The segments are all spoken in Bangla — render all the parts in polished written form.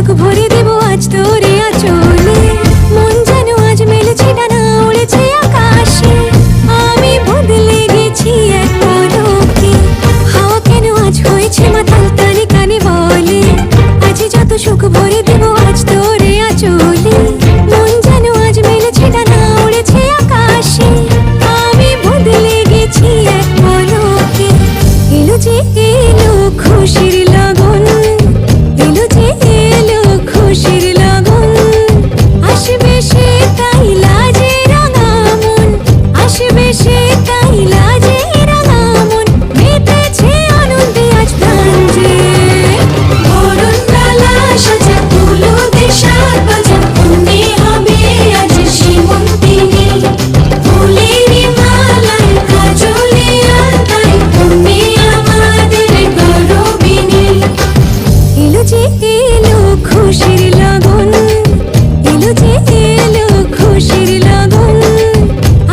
সুখ ভরে দেব আজ তোরে আঁচলে। মন যেন আজ মেলেছে ডানা, উড়েছে আকাশে। আমি বদলে গেছি এক পলকে, হাওয়া কেন আজ হয়েছে মাতাল কানে কানে বলে। আজ যত সুখ ভরে দেব আজ তোরে আঁচলে। মন যেন আজ মেলেছে ডানা, উড়েছে আকাশে। আমি বদলে গেছি এক পলকে। এলো যে এলো খুশির লগন, এলো যে এলো খুশির লগন। আসবে সে তাই লাজে রাঙা মন, আসবে সে তাই লাজে রাঙা মন। মেতেছে আনন্দে আজ প্রাণ যে। বরণ ডালা সাজা তুলো দে সাত বাজা, মনে হবে আজ সীমন্তিনী। ফুলের মালায় কাজলে আলতায় তুমি আমাদের গৌরবিনী। এলো যে এলো খুশির লগন, এলো যে এলো খুশির লগন।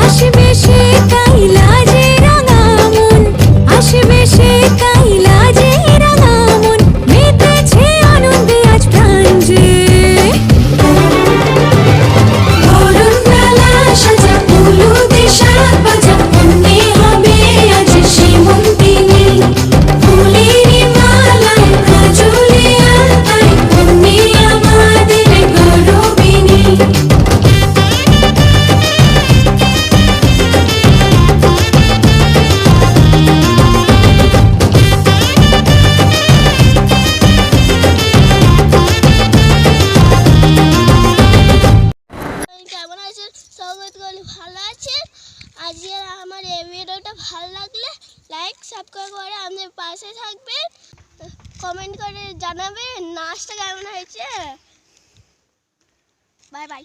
আসবে সে তাই লাজে রাঙা মন, আসবে সে তাই লাজে রাঙা মন। মেতেছে আনন্দে আজ প্রাণ যে। বরণ ডালা সাজা তুলো দে সাত বাজা, মনে হবে আজ সীমন্তিনী। ফুলের মালায় কাজলে আলতায় তুমি আমাদের গৌরবিনী। কেমন আছেন? স্বাগত করি, ভালো আছেন? আজকে আমার এই ভিডিওটা ভালো লাগলে লাইক সাবস্ক্রাইব করে আমাদের পাশে থাকবেন, কমেন্ট করে জানাবেন নাচটা কেমন হয়েছে। Bye bye.